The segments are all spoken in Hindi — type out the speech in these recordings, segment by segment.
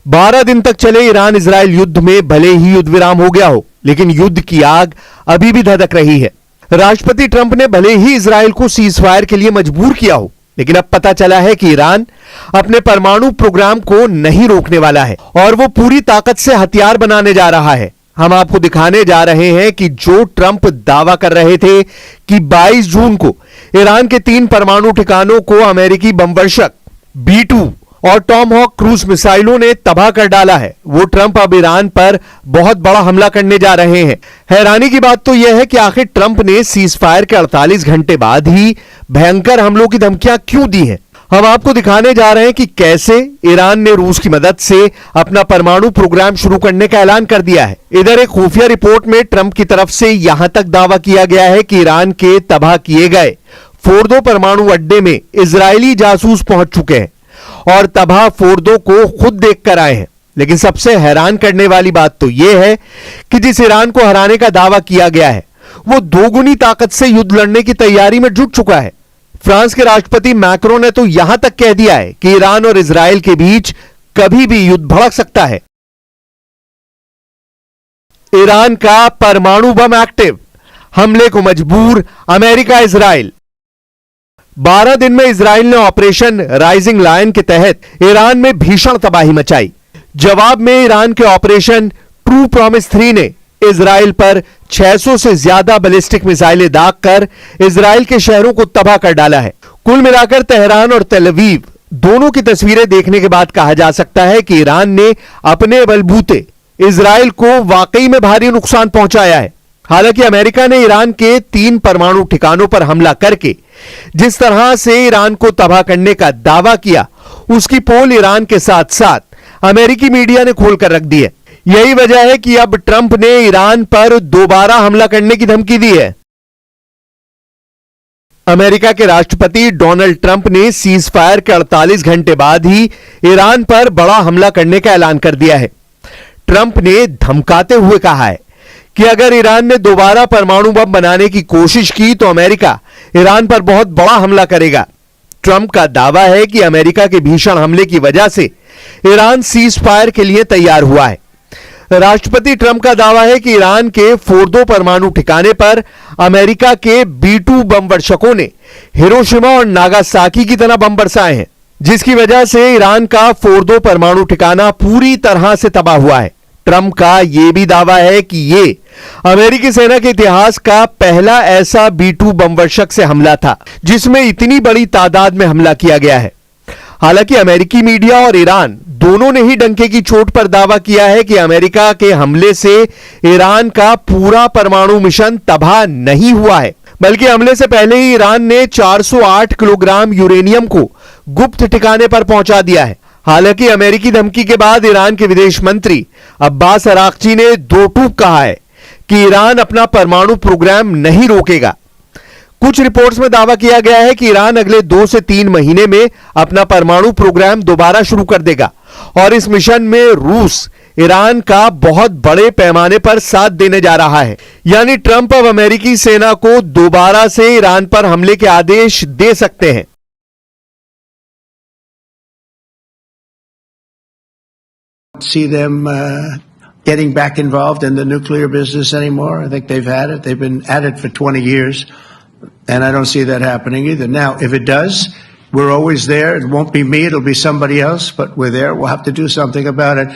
12 दिन तक चले ईरान इजराइल युद्ध में भले ही युद्ध विराम हो गया हो, लेकिन युद्ध की आग अभी भी धधक रही है। राष्ट्रपति ट्रंप ने भले ही इजराइल को सीज फायर के लिए मजबूर किया हो, लेकिन अब पता चला है कि ईरान अपने परमाणु प्रोग्राम को नहीं रोकने वाला है और वो पूरी ताकत से हथियार बनाने जा रहा है। हम आपको दिखाने जा रहे हैं कि जो ट्रंप दावा कर रहे थे कि 22 जून को ईरान के 3 परमाणु ठिकानों को अमेरिकी बमवर्षक B-2 और टॉमहॉक क्रूज मिसाइलों ने तबाह कर डाला है, वो ट्रंप अब ईरान पर बहुत बड़ा हमला करने जा रहे हैं। हैरानी की बात तो यह है कि आखिर ट्रंप ने सीज फायर के 48 घंटे बाद ही भयंकर हमलों की धमकियां क्यों दी हैं। हम आपको दिखाने जा रहे हैं कि कैसे ईरान ने रूस की मदद से अपना परमाणु प्रोग्राम शुरू करने का ऐलान कर दिया है। इधर एक खुफिया रिपोर्ट में ट्रंप की तरफ से यहां तक दावा किया गया है कि ईरान के तबाह किए गए फोर्दो परमाणु अड्डे में इजरायली जासूस पहुंच चुके हैं और तबाह फोर्दो को खुद देखकर आए हैं। लेकिन सबसे हैरान करने वाली बात तो यह है कि जिस ईरान को हराने का दावा किया गया है, वो दोगुनी ताकत से युद्ध लड़ने की तैयारी में जुट चुका है। फ्रांस के राष्ट्रपति मैक्रो ने तो यहां तक कह दिया है कि ईरान और इजराइल के बीच कभी भी युद्ध भड़क सकता है। ईरान का परमाणु बम एक्टिव, हमले को मजबूर अमेरिका इजराइल। 12 दिन में इजराइल ने ऑपरेशन राइजिंग लायन के तहत ईरान में भीषण तबाही मचाई। जवाब में ईरान के ऑपरेशन ट्रू प्रॉमिस 3 ने इजराइल पर 600 से ज्यादा बैलिस्टिक मिसाइलें दागकर इजराइल के शहरों को तबाह कर डाला है। कुल मिलाकर तेहरान और तेल अवीव दोनों की तस्वीरें देखने के बाद कहा जा सकता है कि ईरान ने अपने बलबूते इजराइल को वाकई में भारी नुकसान पहुंचाया है। हालांकि अमेरिका ने ईरान के 3 परमाणु ठिकानों पर हमला करके जिस तरह से ईरान को तबाह करने का दावा किया, उसकी पोल ईरान के साथ साथ अमेरिकी मीडिया ने खोलकर रख दी है। यही वजह है कि अब ट्रंप ने ईरान पर दोबारा हमला करने की धमकी दी है। अमेरिका के राष्ट्रपति डोनाल्ड ट्रंप ने सीज फायर के 48 घंटे बाद ही ईरान पर बड़ा हमला करने का ऐलान कर दिया है। ट्रंप ने धमकाते हुए कहा है कि अगर ईरान ने दोबारा परमाणु बम बनाने की कोशिश की तो अमेरिका ईरान पर बहुत बड़ा हमला करेगा। ट्रंप का दावा है कि अमेरिका के भीषण हमले की वजह से ईरान सीज फायर के लिए तैयार हुआ है। राष्ट्रपति ट्रंप का दावा है कि ईरान के फोर्दो परमाणु ठिकाने पर अमेरिका के B-2 बम वर्षकों ने हिरोशिमा और नागासाकी की तरह बम बरसाए हैं, जिसकी वजह से ईरान का फोर्दो परमाणु ठिकाना पूरी तरह से तबाह हुआ है। ट्रंप का यह भी दावा है कि यह अमेरिकी सेना के इतिहास का पहला ऐसा B-2 बम वर्षक से हमला था जिसमें इतनी बड़ी तादाद में हमला किया गया है। हालांकि अमेरिकी मीडिया और ईरान दोनों ने ही डंके की चोट पर दावा किया है कि अमेरिका के हमले से ईरान का पूरा परमाणु मिशन तबाह नहीं हुआ है, बल्कि हमले से पहले ही ईरान ने 408 किलोग्राम यूरेनियम को गुप्त ठिकाने पर पहुंचा दिया है। हालांकि अमेरिकी धमकी के बाद ईरान के विदेश मंत्री अब्बास अराक्ची ने दो टूक कहा है कि ईरान अपना परमाणु प्रोग्राम नहीं रोकेगा। कुछ रिपोर्ट्स में दावा किया गया है कि ईरान अगले 2 से 3 महीने में अपना परमाणु प्रोग्राम दोबारा शुरू कर देगा और इस मिशन में रूस ईरान का बहुत बड़े पैमाने पर साथ देने जा रहा है। यानी ट्रंप अब अमेरिकी सेना को दोबारा से ईरान पर हमले के आदेश दे सकते हैं। See them getting back involved in the nuclear business anymore. I think they've had it. They've been at it for 20 years. And I don't see that happening either. Now, if it does, we're always there. It won't be me, it'll be somebody else, but we're there. We'll have to do something about it.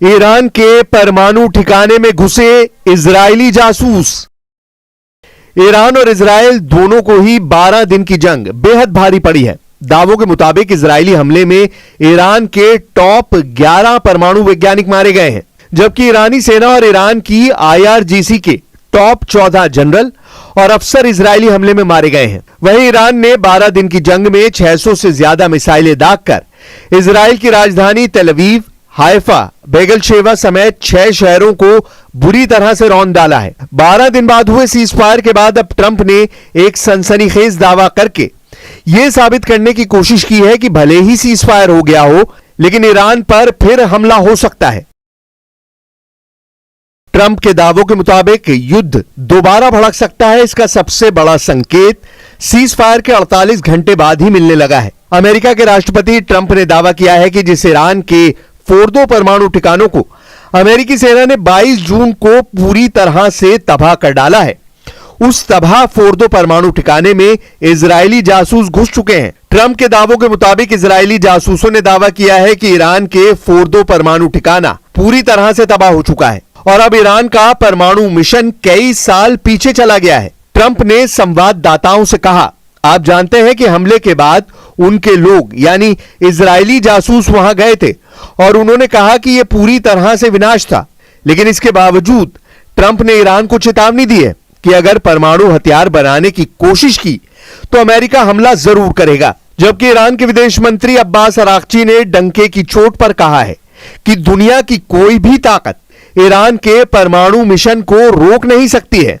Iran के परमाणु ठिकाने में घुसे इजरायली जासूस। ईरान और इजरायल दोनों को ही 12 दिन की जंग बेहद भारी पड़ी है। दावों के मुताबिक इजरायली हमले में ईरान के टॉप 11 परमाणु वैज्ञानिक मारे गए हैं, जबकि ईरानी सेना और ईरान की IRGC के टॉप 14 जनरल और अफसर इजरायली हमले में मारे गए हैं। वहीं ईरान ने 12 दिन की जंग में 600 से ज्यादा मिसाइलें दागकर इजरायल की राजधानी तेल अवीव, हाइफा, बेगलशेवा समेत 6 शहरों को बुरी तरह से रौंद डाला है। 12 दिन बाद हुए सीजफायर के बाद अब ट्रंप ने एक सनसनीखेज दावा करके यह साबित करने की कोशिश की है कि भले ही सीजफायर हो गया हो, लेकिन ईरान पर फिर हमला हो सकता है। ट्रंप के दावों के मुताबिक युद्ध दोबारा भड़क सकता है। इसका सबसे बड़ा संकेत सीजफायर के 48 घंटे बाद ही मिलने लगा है। अमेरिका के राष्ट्रपति ट्रंप ने दावा किया है कि जिस ईरान के फोर्दो परमाणु ठिकानों को अमेरिकी सेना ने 22 जून को पूरी तरह से तबाह कर डाला है, उस तबाह फोर्दो परमाणु ठिकाने में इजरायली जासूस घुस चुके हैं। ट्रंप के दावों के मुताबिक इजरायली जासूसों ने दावा किया है कि ईरान के फोर्दो परमाणु ठिकाना पूरी तरह से तबाह हो चुका है और अब ईरान का परमाणु मिशन कई साल पीछे चला गया है। ट्रंप ने संवाददाताओं से कहा, आप जानते हैं कि हमले के बाद उनके लोग यानी इजरायली जासूस वहां गए थे और उन्होंने कहा कि यह पूरी तरह से विनाश था, लेकिन इसके बावजूद ट्रंप ने ईरान को चेतावनी दी है कि अगर परमाणु हथियार बनाने की कोशिश की तो अमेरिका हमला जरूर करेगा। जबकि ईरान के विदेश मंत्री अब्बास अराक्ची ने डंके की चोट पर कहा है कि दुनिया की कोई भी ताकत ईरान के परमाणु मिशन को रोक नहीं सकती है।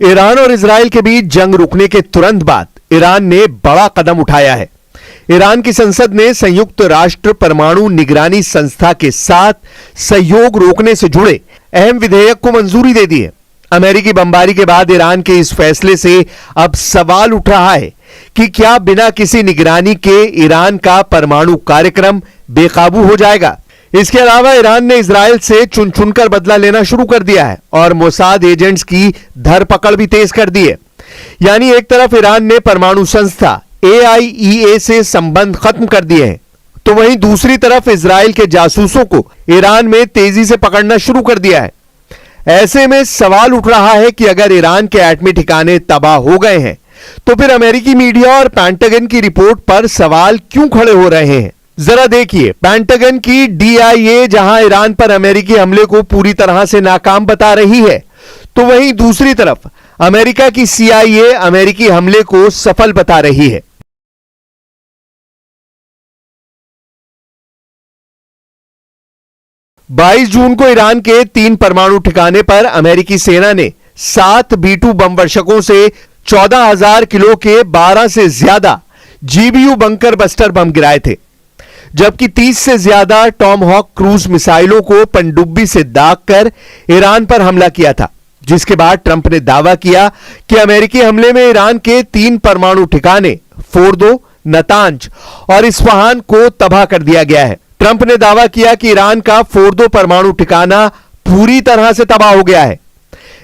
ईरान और इजराइल के बीच जंग रुकने के तुरंत बाद ईरान ने बड़ा कदम उठाया है। ईरान की संसद ने संयुक्त राष्ट्र परमाणु निगरानी संस्था के साथ सहयोग रोकने से जुड़े अहम विधेयक को मंजूरी दे दी है। अमेरिकी बमबारी के बाद ईरान के इस फैसले से अब सवाल उठ रहा है कि क्या बिना किसी निगरानी के ईरान का परमाणु कार्यक्रम बेकाबू हो जाएगा। इसके अलावा ईरान ने इजराइल से चुन चुनकर बदला लेना शुरू कर दिया है और मोसाद एजेंट्स की धरपकड़ भी तेज कर दी है। यानी एक तरफ ईरान ने परमाणु संस्था AIEA से संबंध खत्म कर दिए हैं, तो वहीं दूसरी तरफ इजराइल के जासूसों को ईरान में तेजी से पकड़ना शुरू कर दिया है। ऐसे में सवाल उठ रहा है कि अगर ईरान के एटमी ठिकाने तबाह हो गए हैं तो फिर अमेरिकी मीडिया और पेंटागन की रिपोर्ट पर सवाल क्यों खड़े हो रहे हैं। जरा देखिए, पेंटागन की DIA जहां ईरान पर अमेरिकी हमले को पूरी तरह से नाकाम बता रही है, तो वहीं दूसरी तरफ अमेरिका की CIA अमेरिकी हमले को सफल बता रही है। बाईस जून को ईरान के 3 परमाणु ठिकाने पर अमेरिकी सेना ने 7 B-2 बम वर्षकों से 14,000 किलो के 12 से ज्यादा GBU बंकर बस्टर बम गिराए थे, जबकि 30 से ज्यादा टॉमहॉक क्रूज मिसाइलों को पनडुब्बी से दागकर ईरान पर हमला किया था। जिसके बाद ट्रंप ने दावा किया कि अमेरिकी हमले में ईरान के 3 परमाणु ठिकाने फोर्दो, नतांज और इस्फहान को तबाह कर दिया गया है। ट्रंप ने दावा किया कि ईरान का फोर्दो परमाणु ठिकाना पूरी तरह से तबाह हो गया है,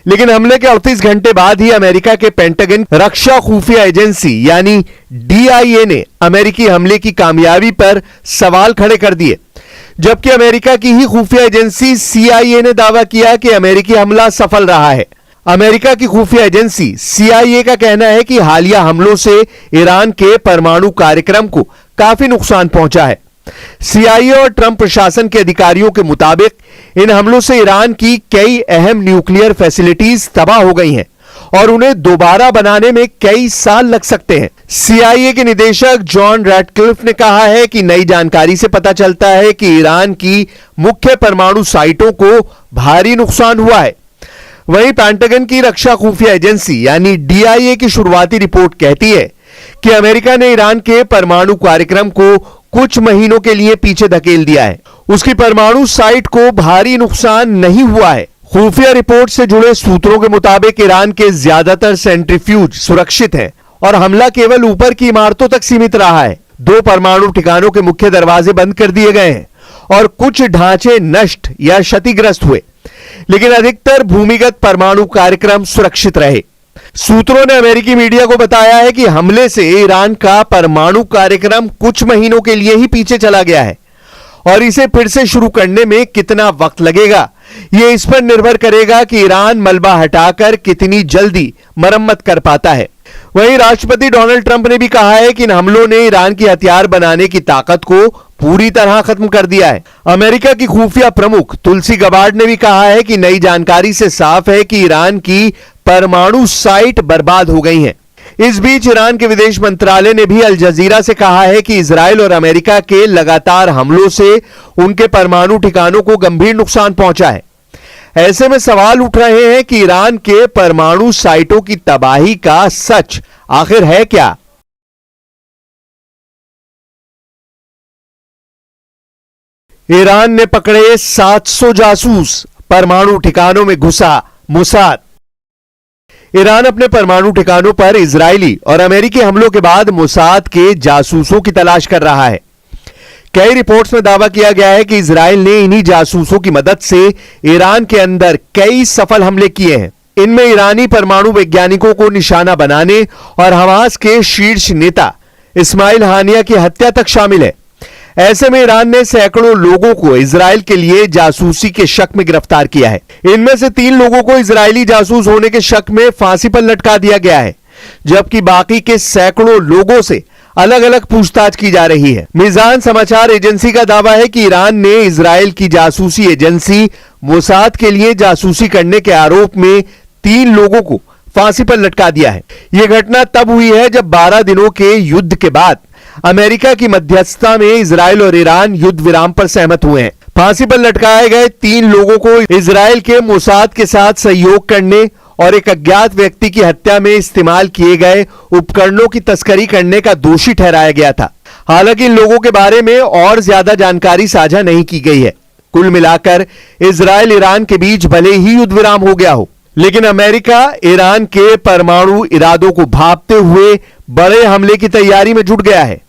लेकिन हमले के 38 घंटे बाद ही अमेरिका के पेंटागन रक्षा खुफिया एजेंसी यानी DIA ने अमेरिकी हमले की कामयाबी पर सवाल खड़े कर दिए, जबकि अमेरिका की ही खुफिया एजेंसी CIA ने दावा किया कि अमेरिकी हमला सफल रहा है। अमेरिका की खुफिया एजेंसी CIA का कहना है कि हालिया हमलों से ईरान के परमाणु कार्यक्रम को काफी नुकसान पहुंचा है। CIA और ट्रंप प्रशासन के अधिकारियों के मुताबिक इन हमलों से ईरान की कई अहम न्यूक्लियर फैसिलिटीज तबाह हो गई हैं और उन्हें दोबारा बनाने में कई साल लग सकते हैं। CIA के निदेशक जॉन रैटक्लिफ ने कहा है कि नई जानकारी से पता चलता है कि ईरान की मुख्य परमाणु साइटों को भारी नुकसान हुआ है। वहीं पेंटागन की रक्षा खुफिया एजेंसी यानी DIA की शुरुआती रिपोर्ट कहती है कि अमेरिका ने ईरान के परमाणु कार्यक्रम को कुछ महीनों के लिए पीछे धकेल दिया है। उसकी परमाणु साइट को भारी नुकसान नहीं हुआ है। खुफिया रिपोर्ट से जुड़े सूत्रों के मुताबिक ईरान के ज्यादातर सेंट्रीफ्यूज सुरक्षित हैं और हमला केवल ऊपर की इमारतों तक सीमित रहा है। 2 परमाणु ठिकानों के मुख्य दरवाजे बंद कर दिए गए हैं और कुछ ढांचे नष्ट या क्षतिग्रस्त हुए, लेकिन अधिकतर भूमिगत परमाणु कार्यक्रम सुरक्षित रहे। सूत्रों ने अमेरिकी मीडिया को बताया है कि हमले से ईरान का परमाणु कार्यक्रम कुछ महीनों के लिए ही पीछे चला गया है और इसे फिर से शुरू करने में कितना वक्त लगेगा, यह इस पर निर्भर करेगा कि ईरान मलबा हटाकर कितनी जल्दी मरम्मत कर पाता है। वहीं राष्ट्रपति डोनाल्ड ट्रंप ने भी कहा है कि इन हमलों ने ईरान की हथियार बनाने की ताकत को पूरी तरह खत्म कर दिया है। अमेरिका की खुफिया प्रमुख तुलसी गबार्ड ने भी कहा है कि नई जानकारी से साफ है कि ईरान की परमाणु साइट बर्बाद हो गई हैं। इस बीच ईरान के विदेश मंत्रालय ने भी अल जजीरा से कहा है कि इजराइल और अमेरिका के लगातार हमलों से उनके परमाणु ठिकानों को गंभीर नुकसान पहुंचा है। ऐसे में सवाल उठ रहे हैं कि ईरान के परमाणु साइटों की तबाही का सच आखिर है क्या? ईरान ने पकड़े 700 जासूस, परमाणु ठिकानों में घुसा मोसाद। ईरान अपने परमाणु ठिकानों पर इजरायली और अमेरिकी हमलों के बाद मोसाद के जासूसों की तलाश कर रहा है। कई रिपोर्ट्स में दावा किया गया है कि इजराइल ने इन्हीं जासूसों की मदद से ईरान के अंदर कई सफल हमले किए हैं। इनमें ईरानी परमाणु वैज्ञानिकों को निशाना बनाने और हमास के शीर्ष नेता इस्माइल हानिया की हत्या तक शामिल है। ऐसे में ईरान ने सैकड़ों लोगों को इजराइल के लिए जासूसी के शक में गिरफ्तार किया है। इनमें से 3 लोगों को इजरायली जासूस होने के शक में फांसी पर लटका दिया गया है, जबकि बाकी के सैकड़ों लोगों से अलग अलग पूछताछ की जा रही है। मीज़ान समाचार एजेंसी का दावा है कि ईरान ने इजराइल की जासूसी एजेंसी मोसाद के लिए जासूसी करने के आरोप में 3 लोगों को फांसी पर लटका दिया है। यह घटना तब हुई है जब 12 दिनों के युद्ध के बाद अमेरिका की मध्यस्थता में इजराइल और ईरान युद्ध विराम पर सहमत हुए हैं। फांसी पर लटकाए गए 3 लोगों को इजराइल के मोसाद के साथ सहयोग करने और एक अज्ञात व्यक्ति की हत्या में इस्तेमाल किए गए उपकरणों की तस्करी करने का दोषी ठहराया गया था। हालांकि इन लोगों के बारे में और ज्यादा जानकारी साझा नहीं की गई है। कुल मिलाकर इजराइल ईरान के बीच भले ही युद्ध विराम हो गया हो, लेकिन अमेरिका ईरान के परमाणु इरादों को भांपते हुए बड़े हमले की तैयारी में जुट गया है।